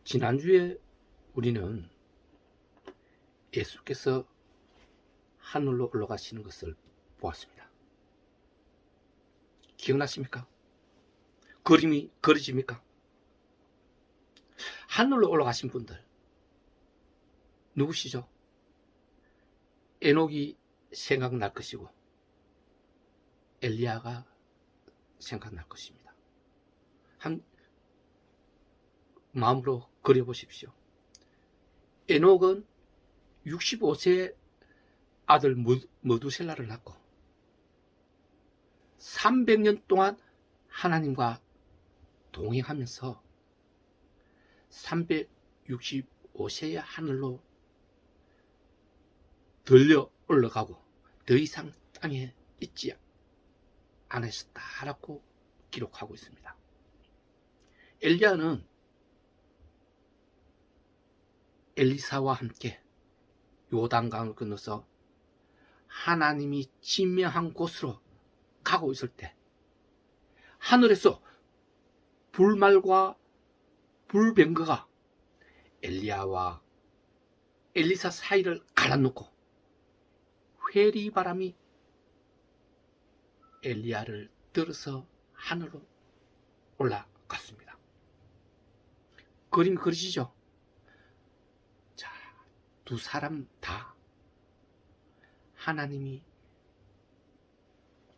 지난주에 우리는 예수께서 하늘로 올라가시는 것을 보았습니다. 기억나십니까? 그림이 그려집니까? 하늘로 올라가신 분들 누구시죠? 에녹이 생각날 것이고 엘리야가 생각날 것입니다. 한 마음으로 그려보십시오. 에녹은 65세에 아들 머두셀라를 낳고 300년 동안 하나님과 동행하면서 365세의 하늘로 들려 올라가고 더 이상 땅에 있지 않으셨다라고 기록하고 있습니다. 엘리야는 엘리사와 함께 요단강을 건너서 하나님이 지명한 곳으로 가고 있을 때 하늘에서 불말과 불병거가 엘리야와 엘리사 사이를 갈라놓고 회리바람이 엘리야를 들어서 하늘로 올라갔습니다. 그림 그리시죠? 자, 두 사람 다 하나님이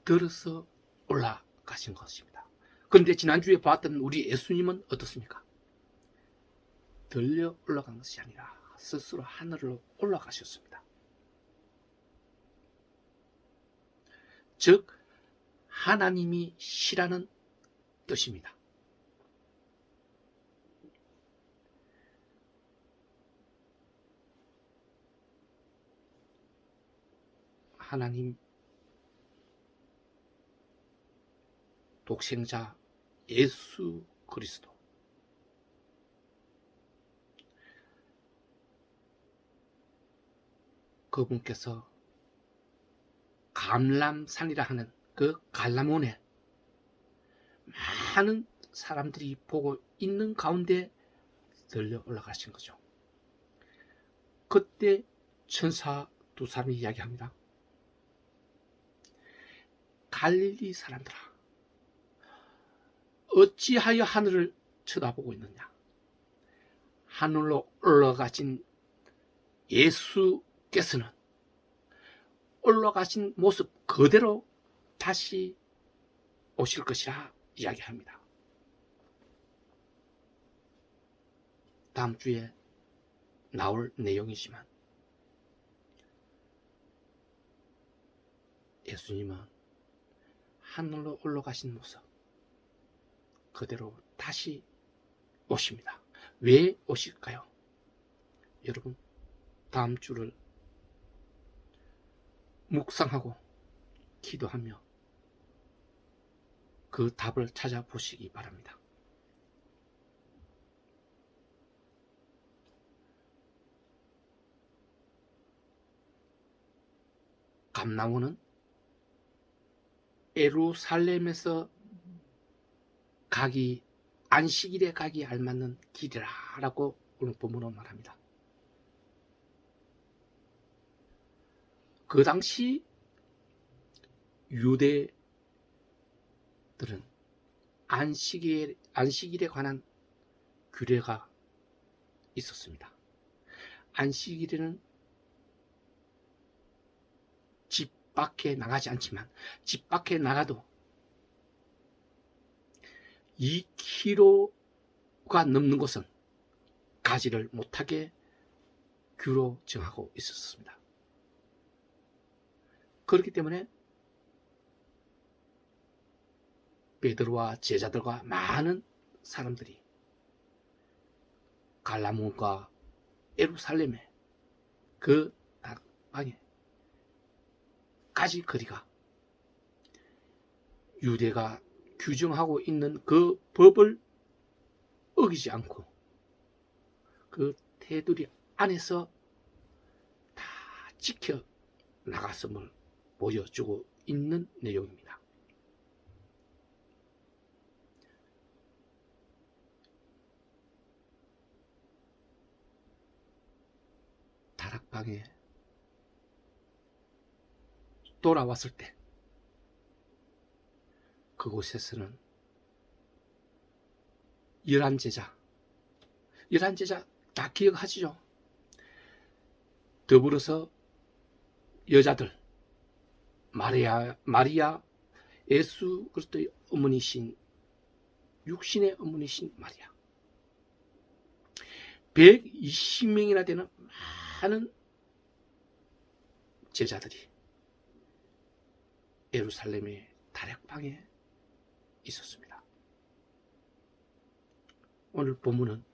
들어서 올라가신 것입니다. 그런데 지난주에 봤던 우리 예수님은 어떻습니까? 들려 올라간 것이 아니라 스스로 하늘로 올라가셨습니다. 즉 하나님이 시라는 뜻입니다. 하나님 독생자 예수 그리스도 그분께서 감람산이라 하는 그 갈라몬에 많은 사람들이 보고 있는 가운데 들려 올라가신 거죠. 그때 천사 두 사람이 이야기합니다. 갈릴리 사람들아, 어찌하여 하늘을 쳐다보고 있느냐? 하늘로 올라가신 예수께서는 올라가신 모습 그대로 다시 오실 것이라 이야기합니다. 다음 주에 나올 내용이지만 예수님은 하늘로 올라가신 모습 그대로 다시 오십니다. 왜 오실까요? 여러분, 다음 주를 묵상하고 기도하며 그 답을 찾아보시기 바랍니다. 감나무는 예루살렘에서 가기 안식일에 가기 알맞는 길이라고 오늘 본문은 말합니다. 그 당시 유대들은 안식일에 관한 규례가 있었습니다. 안식일에는 집 밖에 나가지 않지만 집 밖에 나가도 2km가 넘는 곳은 가지를 못하게 규로 정하고 있었습니다. 그렇기 때문에 베드로와 제자들과 많은 사람들이 갈라몬과 예루살렘의 그 방에 가지 거리가 유대가 규정하고 있는 그 법을 어기지 않고 그 테두리 안에서 다 지켜 나갔음을 보여주고 있는 내용입니다. 다락방에 돌아왔을 때 그곳에서는 11제자 다 기억하시죠? 더불어서 여자들 마리아 예수 그리스도의 어머니신 육신의 어머니신 마리아 120명이나 되는 많은 제자들이 예루살렘의 다락방에 있었습니다. 오늘 본문은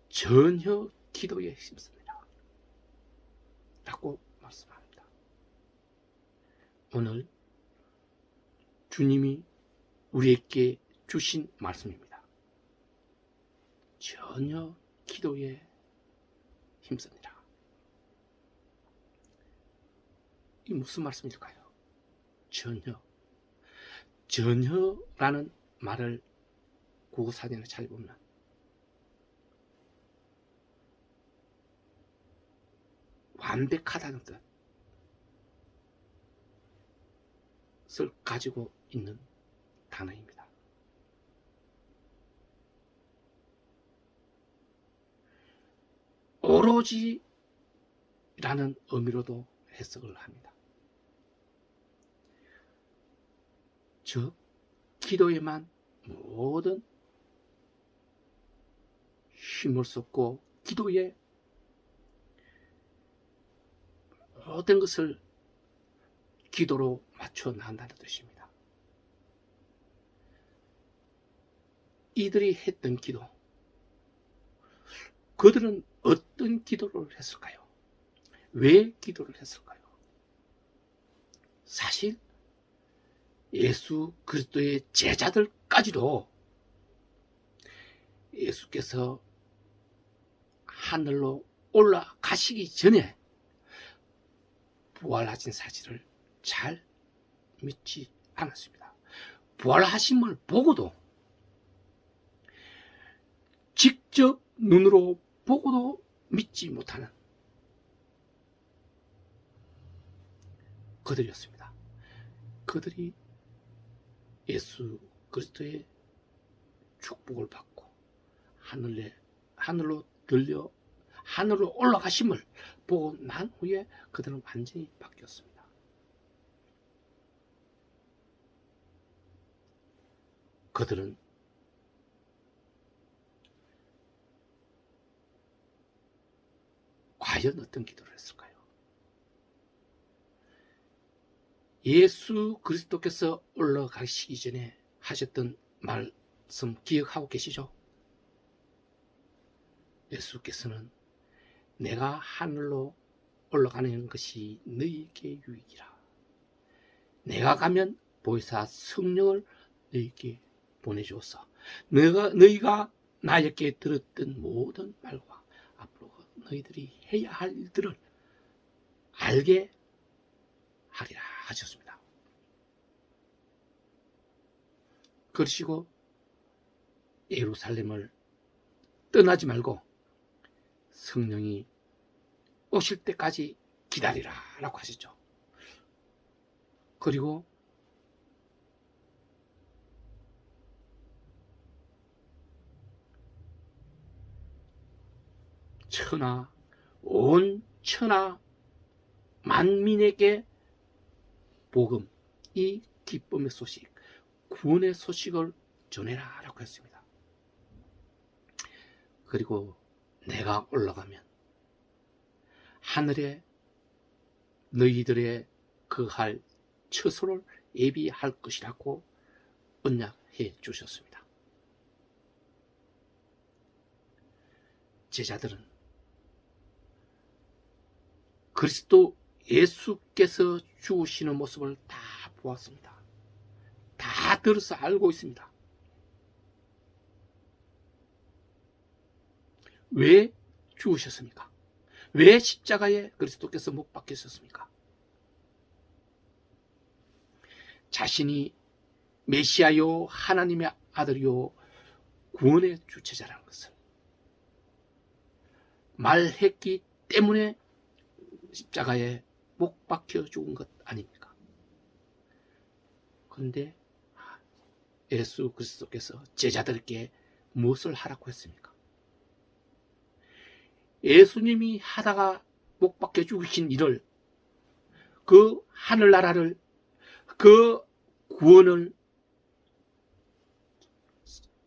전혀 기도에 힘씁니다 라고 말씀합니다. 오늘 주님이 우리에게 주신 말씀입니다. 전혀 기도에 힘씁니다. 이 무슨 말씀일까요? 전혀라는 말을 국어사전에 찾아보면 완벽하다는 뜻을 가지고 있는 단어입니다. 오로지라는 의미로도 해석을 합니다. 즉 기도에만 모든 힘을 쏟고 기도에 모든 것을 기도로 맞춰 나간다는 뜻입니다. 이들이 했던 기도, 그들은 어떤 기도를 했을까요? 왜 기도를 했을까요? 사실 예수 그리스도의 제자들까지도 예수께서 하늘로 올라가시기 전에 부활하신 사실을 잘 믿지 않았습니다. 부활하심을 보고도 직접 눈으로 보고도 믿지 못하는 그들이었습니다. 그들이 예수 그리스도의 축복을 받고 하늘로 올라가심을 보고 난 후에 그들은 완전히 바뀌었습니다. 그들은 과연 어떤 기도를 했을까요? 예수 그리스도께서 올라가시기 전에 하셨던 말씀 기억하고 계시죠? 예수께서는 내가 하늘로 올라가는 것이 너희에게 유익이라. 내가 가면 보혜사 성령을 너희에게 보내주어서 너희가 나에게 들었던 모든 말과 앞으로 너희들이 해야 할 일들을 알게 하리라 하셨습니다. 그러시고 예루살렘을 떠나지 말고 성령이 오실 때까지 기다리라 라고 하셨죠. 그리고 온 천하 만민에게 복음, 이 기쁨의 소식, 구원의 소식을 전해라 라고 했습니다. 그리고 내가 올라가면 하늘에 너희들의 거할 처소를 예비할 것이라고 언약해 주셨습니다. 제자들은 그리스도 예수께서 죽으시는 모습을 다 보았습니다. 다 들어서 알고 있습니다. 왜 죽으셨습니까? 왜 십자가에 그리스도께서 못 박히셨습니까? 자신이 메시아요 하나님의 아들이요 구원의 주체자라는 것을 말했기 때문에 십자가에 못 박혀 죽은 것 아닙니까? 그런데 예수 그리스도께서 제자들에게 무엇을 하라고 했습니까? 예수님이 하다가 못 박혀 죽으신 일을, 그 하늘나라를, 그 구원을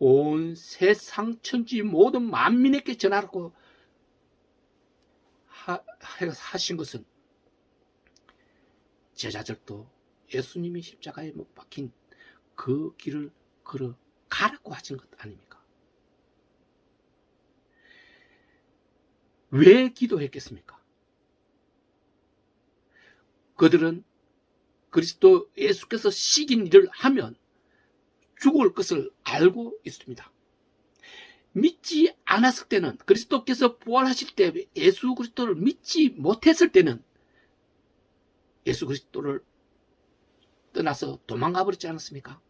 온 세상 천지 모든 만민에게 전하라고 하신 것은 제자들도 예수님이 십자가에 못 박힌 그 길을 걸어가라고 하신 것 아닙니까? 왜 기도했겠습니까? 그들은 그리스도 예수께서 시킨 일을 하면 죽을 것을 알고 있습니다. 믿지 않았을 때는, 그리스도께서 부활하실 때 예수 그리스도를 믿지 못했을 때는 예수 그리스도를 떠나서 도망가 버렸지 않았습니까?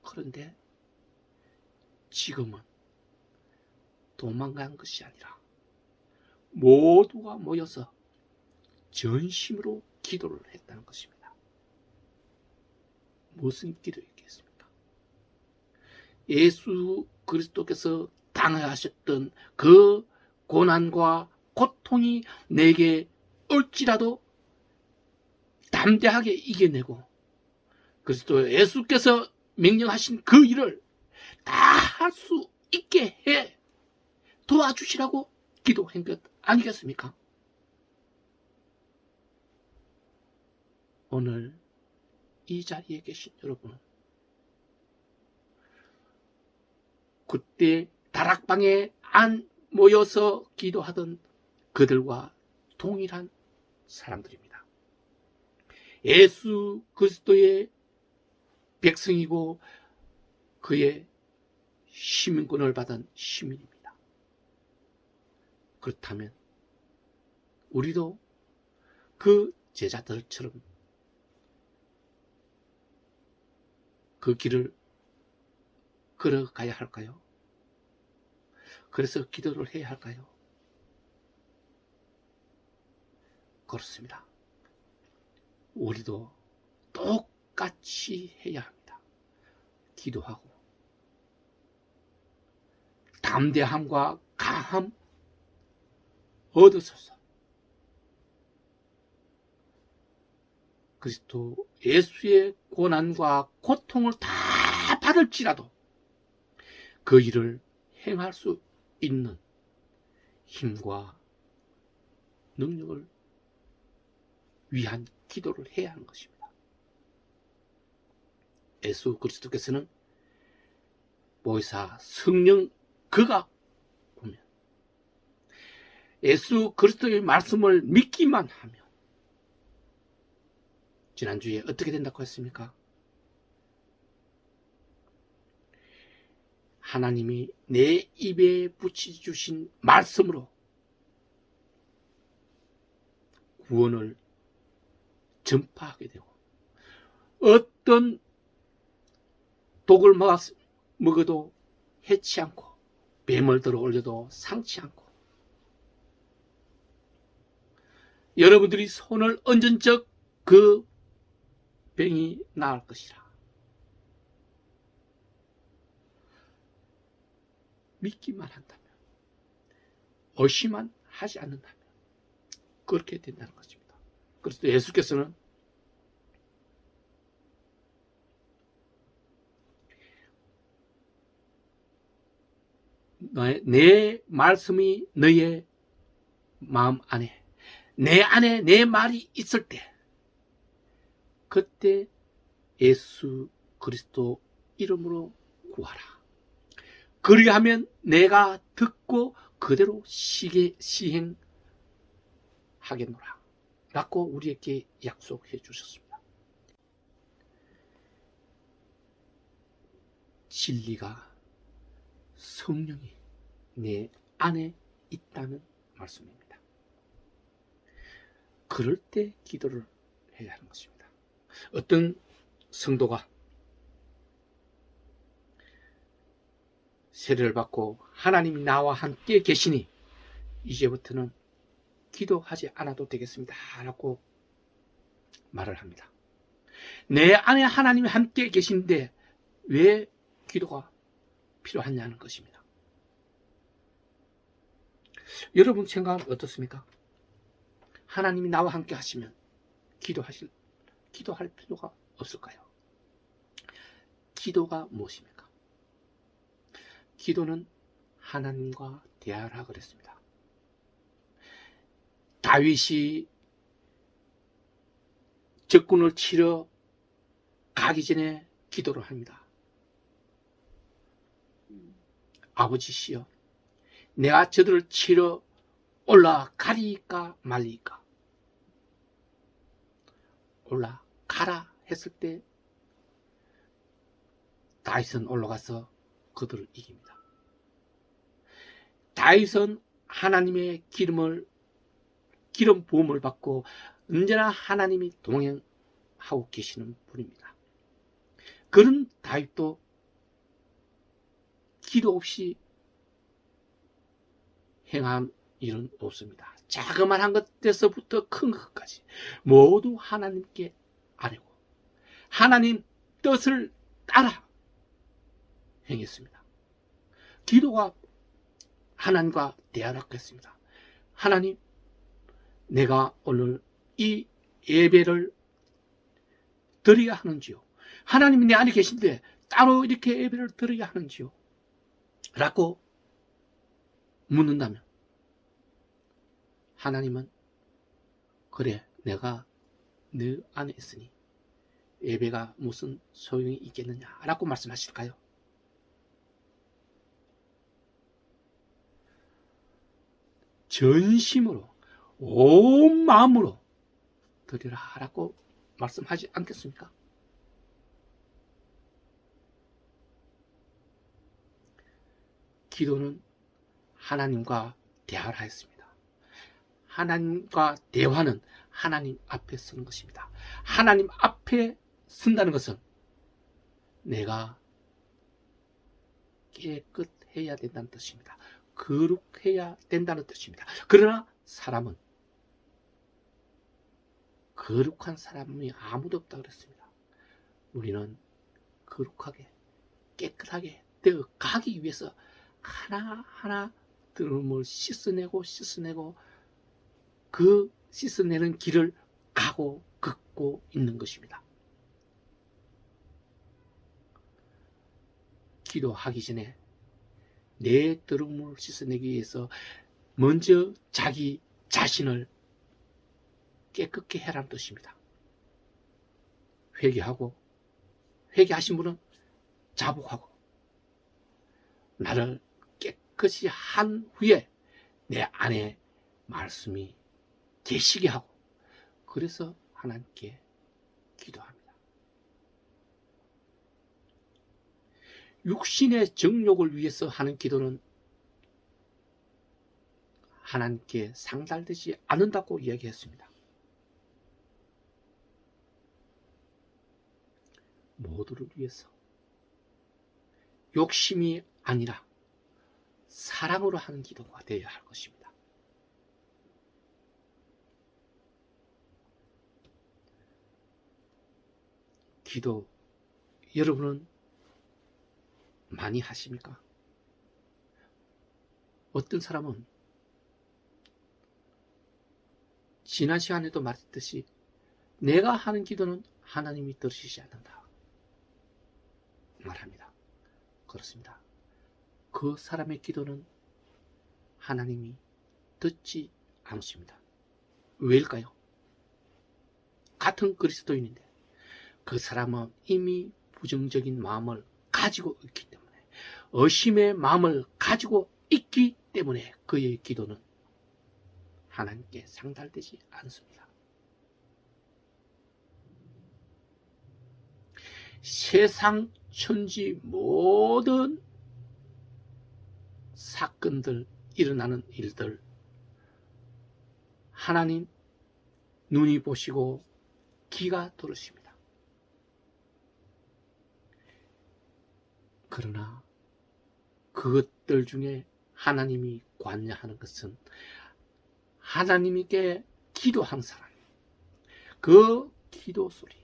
그런데 지금은 도망간 것이 아니라 모두가 모여서 전심으로 기도를 했다는 것입니다. 무슨 기도였겠습니까? 예수 그리스도께서 당하셨던 그 고난과 고통이 내게 올지라도 담대하게 이겨내고 그리스도 예수께서 명령하신 그 일을 다 할 수 있게 해 도와주시라고 기도한 것 아니겠습니까? 오늘 이 자리에 계신 여러분은 그때 다락방에 안 모여서 기도하던 그들과 동일한 사람들입니다. 예수 그리스도의 백성이고 그의 시민권을 받은 시민입니다. 그렇다면 우리도 그 제자들처럼 그 길을 걸어가야 할까요? 그래서 기도를 해야 할까요? 그렇습니다. 우리도 똑같이 해야 합니다. 기도하고 담대함과 강함 얻으소서. 그리스도 예수의 고난과 고통을 다 받을지라도 그 일을 행할 수 있는 힘과 능력을 위한 기도를 해야 하는 것입니다. 예수 그리스도께서는 보혜사 성령 그가 오면 예수 그리스도의 말씀을 믿기만 하면 지난주에 어떻게 된다고 했습니까? 하나님이 내 입에 붙여주신 말씀으로 구원을 전파하게 되고 어떤 독을 먹어도 해치 않고 뱀을 들어 올려도 상치 않고 여러분들이 손을 얹은 적 그 병이 나을 것이라. 믿기만 한다면, 의심만 하지 않는다면 그렇게 된다는 것입니다. 그래서 예수께서는 내 말씀이 너의 마음 안에, 내 안에 내 말이 있을 때 그때 예수 그리스도 이름으로 구하라. 그리하면 내가 듣고 그대로 시행하겠노라 라고 우리에게 약속해 주셨습니다. 진리가 성령이 내 안에 있다는 말씀입니다. 그럴 때 기도를 해야 하는 것입니다. 어떤 성도가 세례를 받고 하나님이 나와 함께 계시니 이제부터는 기도하지 않아도 되겠습니다 라고 말을 합니다. 내 안에 하나님이 함께 계신데 왜 기도가 필요하냐는 것입니다. 여러분 생각은 어떻습니까? 하나님이 나와 함께 하시면 기도할 필요가 없을까요? 기도가 무엇입니까? 기도는 하나님과 대화를 하고 그랬습니다. 다윗이 적군을 치러 가기 전에 기도를 합니다. 아버지시여, 내가 저들을 치러 올라가리까 말리까? 올라가라 했을 때 다윗은 올라가서 그들을 이깁니다. 다윗은 하나님의 기름 부음을 받고 언제나 하나님이 동행하고 계시는 분입니다. 그런 다윗도 기도 없이 행한 일은 없습니다. 자그마한 것에서부터 큰 것까지 모두 하나님께 아뢰고 하나님 뜻을 따라 행했습니다. 기도가 하나님과 대화를 했습니다. 하나님, 내가 오늘 이 예배를 드려야 하는지요? 하나님이 내 안에 계신데 따로 이렇게 예배를 드려야 하는지요? 라고 묻는다면 하나님은 그래, 내가 너 안에 있으니 예배가 무슨 소용이 있겠느냐 라고 말씀하실까요? 전심으로 온 마음으로 드리라 라고 말씀하지 않겠습니까? 기도는 하나님과 대화를 하였습니다. 하나님과 대화는 하나님 앞에 서는 것입니다. 하나님 앞에 쓴다는 것은 내가 깨끗해야 된다는 뜻입니다. 거룩해야 된다는 뜻입니다. 그러나 사람은 거룩한 사람이 아무도 없다고 그랬습니다. 우리는 거룩하게 깨끗하게 되어 가기 위해서 하나하나 드럼을 씻어내고 그 씻어내는 길을 가고 걷고 있는 것입니다. 기도하기 전에 내 드럼을 씻어내기 위해서 먼저 자기 자신을 깨끗게 해라는 뜻입니다. 회개하신 분은 자복하고 나를 깨끗이 한 후에 내 안에 말씀이 계시게 하고 그래서 하나님께 기도합니다. 육신의 정욕을 위해서 하는 기도는 하나님께 상달되지 않는다고 이야기했습니다. 모두를 위해서 욕심이 아니라 사랑으로 하는 기도가 되어야 할 것입니다. 기도 여러분은 많이 하십니까? 어떤 사람은 지난 시간에도 말했듯이 내가 하는 기도는 하나님이 들으시지 않는다 말합니다. 그렇습니다. 그 사람의 기도는 하나님이 듣지 않으십니다. 왜일까요? 같은 그리스도인인데 그 사람은 이미 부정적인 마음을 가지고 있기 때문에 의심의 마음을 가지고 있기 때문에 그의 기도는 하나님께 상달되지 않습니다. 세상 천지 모든 사건들, 일어나는 일들 하나님 눈이 보시고 귀가 들으십니다. 그러나 그것들 중에 하나님이 관여하는 것은 하나님께 기도하는 사람, 그 기도 소리,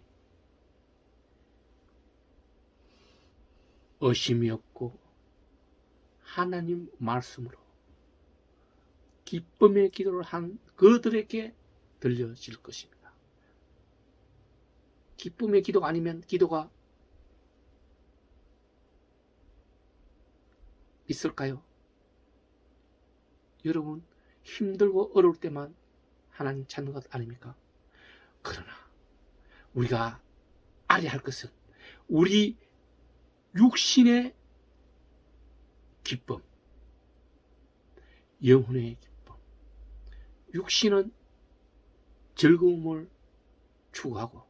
의심이 없고 하나님 말씀으로 기쁨의 기도를 한 그들에게 들려질 것입니다. 기쁨의 기도가 아니면 기도가 있을까요? 여러분, 힘들고 어려울 때만 하나님 찾는 것 아닙니까? 그러나 우리가 알아야 할 것은 우리 육신의 기쁨, 영혼의 기쁨. 육신은 즐거움을 추구하고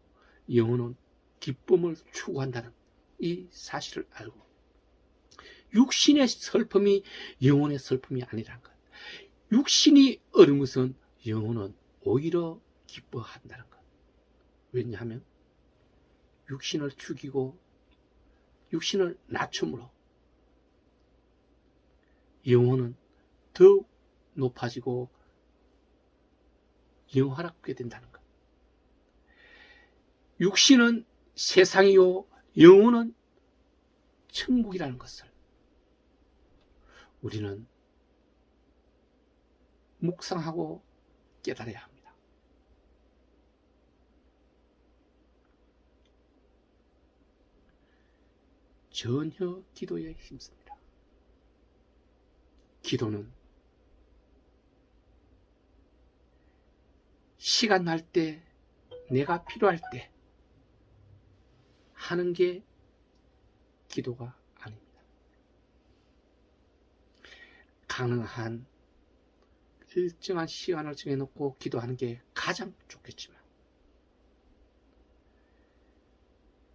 영혼은 기쁨을 추구한다는 이 사실을 알고, 육신의 슬픔이 영혼의 슬픔이 아니라는 것, 육신이 어려운 것은 영혼은 오히려 기뻐한다는 것. 왜냐하면 육신을 죽이고 육신을 낮춤으로 영혼은 더욱 높아지고 영화롭게 된다는 것. 육신은 세상이요 영혼은 천국이라는 것을 우리는 묵상하고 깨달아야 합니다. 전혀 기도에 힘씁니다. 기도는 시간 날 때, 내가 필요할 때 하는 게 기도가 아닙니다. 가능한 일정한 시간을 정해놓고 기도하는 게 가장 좋겠지만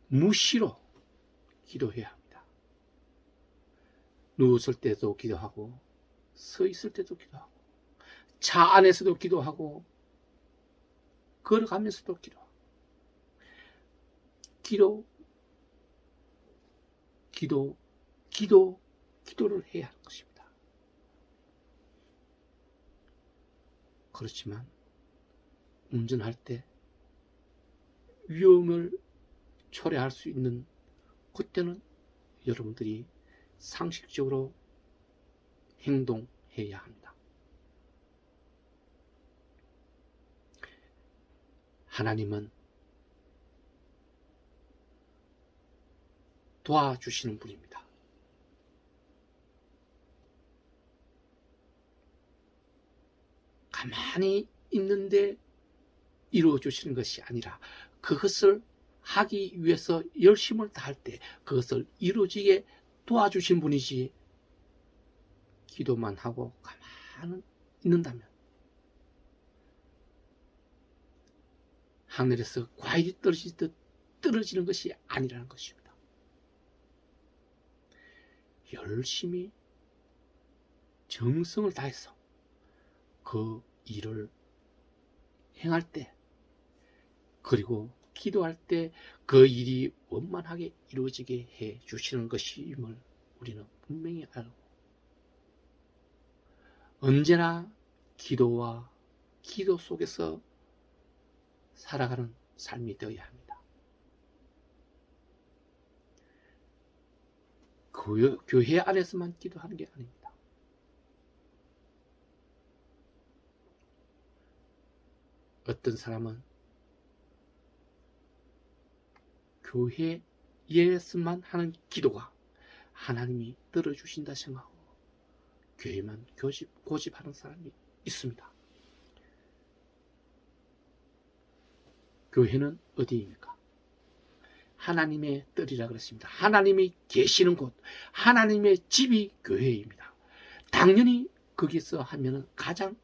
무시로 기도해야 합니다. 누웠을 때도 기도하고 서 있을 때도 기도하고 차 안에서도 기도하고 걸어가면서도 기도하고 기도를 해야 하는 것입니다. 그렇지만 운전할 때 위험을 초래할 수 있는 그때는 여러분들이 상식적으로 행동해야 합니다. 하나님은 도와주시는 분입니다. 가만히 있는데 이루어주시는 것이 아니라 그것을 하기 위해서 열심을 다할 때 그것을 이루어지게 도와주신 분이지, 기도만 하고 가만히 있는다면 하늘에서 과일이 떨어지듯 떨어지는 것이 아니라는 것입니다. 열심히 정성을 다해서 그 일을 행할 때, 그리고 기도할 때 그 일이 원만하게 이루어지게 해 주시는 것임을 우리는 분명히 알고, 언제나 기도와 기도 속에서 살아가는 삶이 되어야 합니다. 교회 안에서만 기도하는 게 아닙니다. 어떤 사람은 교회에서만 하는 기도가 하나님이 들어주신다 생각하고 교회만 고집하는 사람이 있습니다. 교회는 어디입니까? 하나님의 뜰이라 그랬습니다. 하나님이 계시는 곳, 하나님의 집이 교회입니다. 당연히 거기서 하면 가장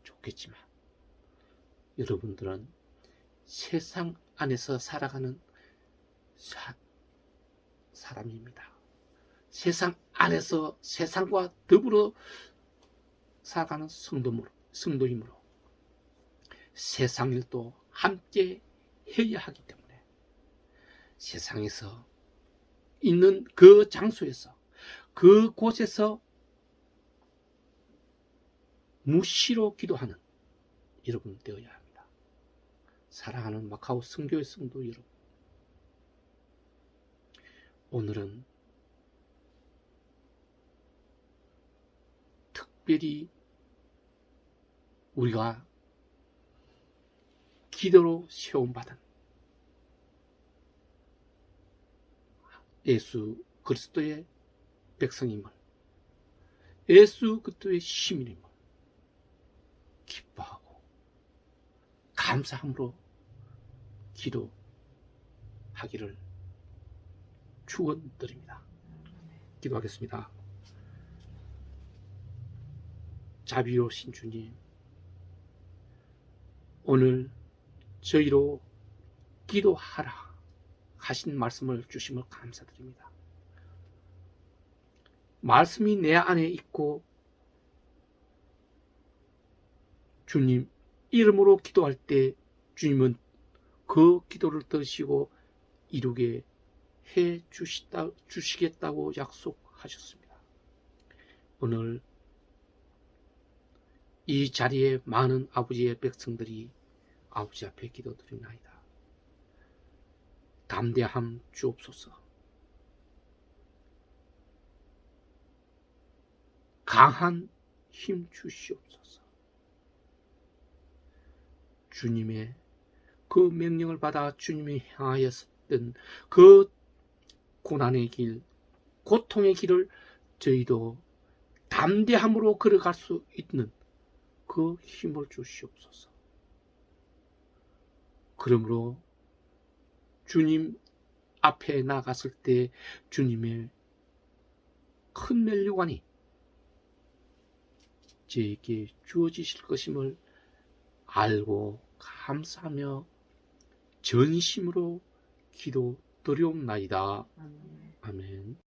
좋겠지만 여러분들은 세상 안에서 살아가는 사람입니다. 세상 안에서 세상과 더불어 살아가는 성도이므로 세상 일도 함께 해야 하기 때문에 세상에서 있는 그 장소에서, 그곳에서 무시로 기도하는 여러분 되어야 합니다. 사랑하는 마카오 선교회 성도 여러분, 오늘은 특별히 우리가 기도로 세움받은 예수 그리스도의 백성임을, 예수 그리스도의 시민임을 기뻐하고 감사함으로 기도하기를 축원드립니다. 기도하겠습니다. 자비로우신 주님, 오늘 저희로 기도하라 하신 말씀을 주심을 감사드립니다. 말씀이 내 안에 있고 주님 이름으로 기도할 때 주님은 그 기도를 들으시고 이루게 해 주시겠다고 약속하셨습니다. 오늘 이 자리에 많은 아버지의 백성들이 아버지 앞에 기도드리나이다. 담대함 주옵소서. 강한 힘 주시옵소서. 주님의 그 명령을 받아 주님이 향하였던 그 고난의 길, 고통의 길을 저희도 담대함으로 걸어갈 수 있는 그 힘을 주시옵소서. 그러므로 주님 앞에 나갔을 때 주님의 큰 면류관이 저에게 주어지실 것임을 알고 감사하며 전심으로 기도드리옵나이다. 아멘.